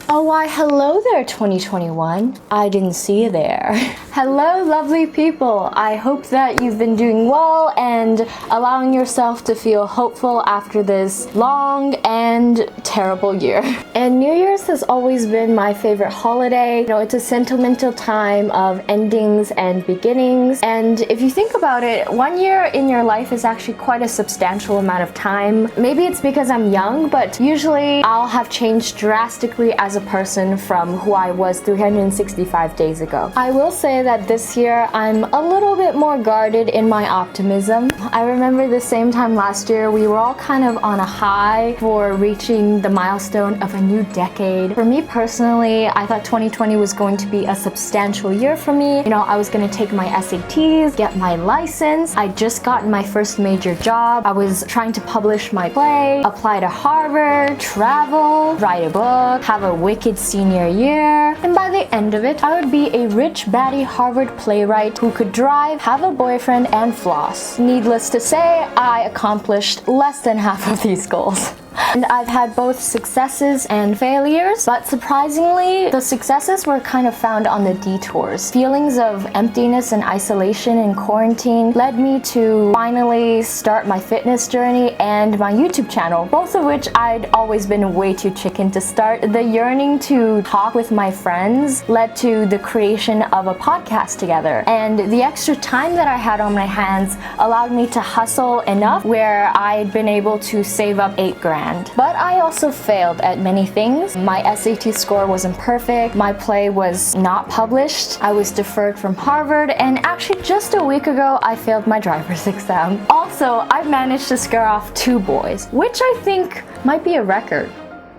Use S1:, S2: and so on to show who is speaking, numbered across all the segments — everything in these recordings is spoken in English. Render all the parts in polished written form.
S1: Oh, why hello there 2021. I didn't see you there. Hello lovely people. I hope that you've been doing well and allowing yourself to feel hopeful after this long and terrible year. And New Year's has always been my favorite holiday. You know, it's a sentimental time of endings and beginnings. And if you think about it, 1 year in your life is actually quite a substantial amount of time. Maybe it's because I'm young, but usually I'll have changed drastically as a person from who I was 365 days ago. I will say that this year I'm a little bit more guarded in my optimism. I remember the same time last year we were all kind of on a high for reaching the milestone of a new decade. For me personally, I thought 2020 was going to be a substantial year for me. You know, I was going to take my SATs, get my license. I'd just gotten my first major job. I was trying to publish my play, apply to Harvard, travel, write a book, have a wicked senior year, and by the end of it, I would be a rich baddie Harvard playwright who could drive, have a boyfriend, and floss. Needless to say, I accomplished less than half of these goals. And I've had both successes and failures, but surprisingly, the successes were kind of found on the detours. Feelings of emptiness and isolation in quarantine led me to finally start my fitness journey and my YouTube channel, both of which I'd always been way too chicken to start. The yearning to talk with my friends led to the creation of a podcast together. And the extra time that I had on my hands allowed me to hustle enough where I'd been able to save up $8,000. But I also failed at many things. My SAT score wasn't perfect, my play was not published, I was deferred from Harvard, and actually just a week ago I failed my driver's exam. Also, I've managed to scare off 2 boys, which I think might be a record.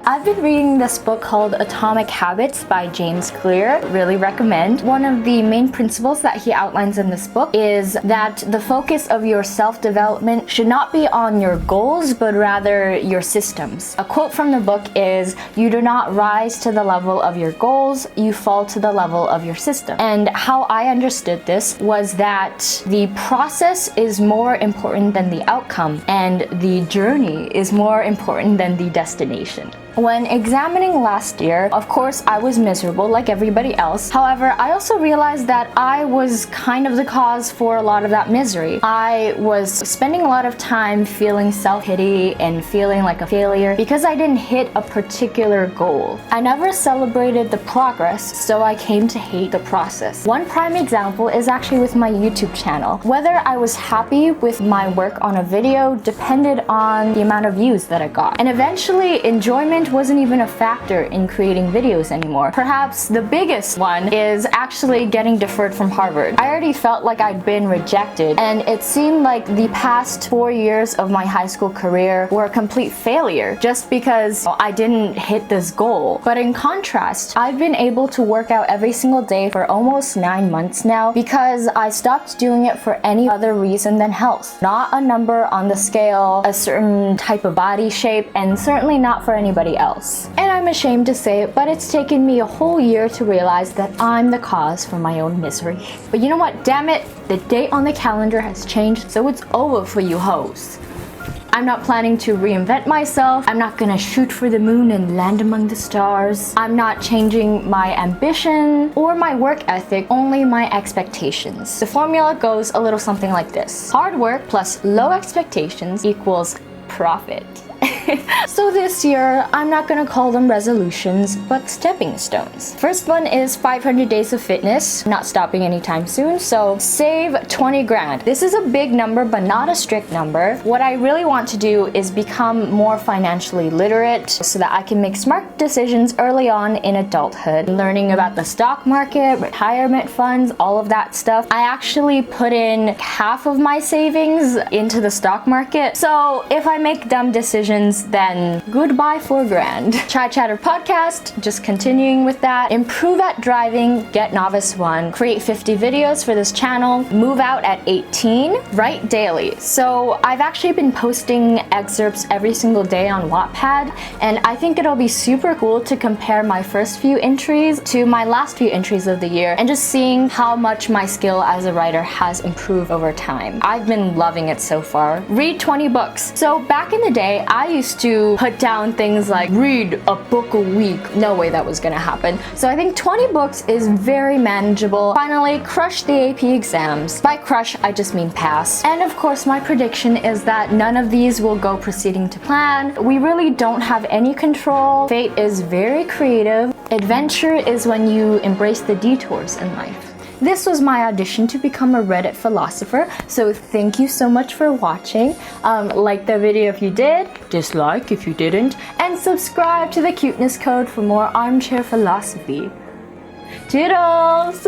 S1: I've been reading this book called Atomic Habits by James Clear. Really recommend. One of the main principles that he outlines in this book is that the focus of your self-development should not be on your goals, but rather your systems. A quote from the book is, "You do not rise to the level of your goals, you fall to the level of your system." And how I understood this was that the process is more important than the outcome, and the journey is more important than the destination. When examining last year, of course, I was miserable like everybody else. However, I also realized that I was kind of the cause for a lot of that misery. I was spending a lot of time feeling self-pity and feeling like a failure because I didn't hit a particular goal. I never celebrated the progress, so I came to hate the process. One prime example is actually with my YouTube channel. Whether I was happy with my work on a video depended on the amount of views that I got. And eventually, enjoyment wasn't even a factor in creating videos anymore. Perhaps the biggest one is actually getting deferred from Harvard. I already felt like I'd been rejected, and it seemed like the past 4 years of my high school career were a complete failure just because I didn't hit this goal. But in contrast, I've been able to work out every single day for almost 9 months now because I stopped doing it for any other reason than health. Not a number on the scale, a certain type of body shape, and certainly not for anybody else. And I'm ashamed to say it, but it's taken me a whole year to realize that I'm the cause for my own misery. But you know what? Damn it, the date on the calendar has changed, so it's over for you hoes. I'm not planning to reinvent myself. I'm not gonna shoot for the moon and land among the stars. I'm not changing my ambition or my work ethic, only my expectations. The formula goes a little something like this. Hard work plus low expectations equals profit. So this year, I'm not gonna call them resolutions, but stepping stones. First one is 500 days of fitness, not stopping anytime soon, so save 20 grand. This is a big number, but not a strict number. What I really want to do is become more financially literate so that I can make smart decisions early on in adulthood. Learning about the stock market, retirement funds, all of that stuff. I actually put in half of my savings into the stock market, so if I make dumb decisions, then goodbye 4 grand. Chai Chatter podcast, just continuing with that. Improve at driving, get novice 1. Create 50 videos for this channel. Move out at 18. Write daily. So I've actually been posting excerpts every single day on Wattpad, and I think it'll be super cool to compare my first few entries to my last few entries of the year and just seeing how much my skill as a writer has improved over time. I've been loving it so far. Read 20 books. So back in the day, I used used to put down things like read a book a week. No way that was gonna happen. So I think 20 books is very manageable. Finally, crush the AP exams. By crush, I just mean pass. And of course, my prediction is that none of these will go proceeding to plan. We really don't have any control. Fate is very creative. Adventure is when you embrace the detours in life. This was my audition to become a Reddit philosopher, so thank you so much for watching. Like the video if you did, dislike if you didn't, and subscribe to the Cuteness Code for more armchair philosophy. Toodles!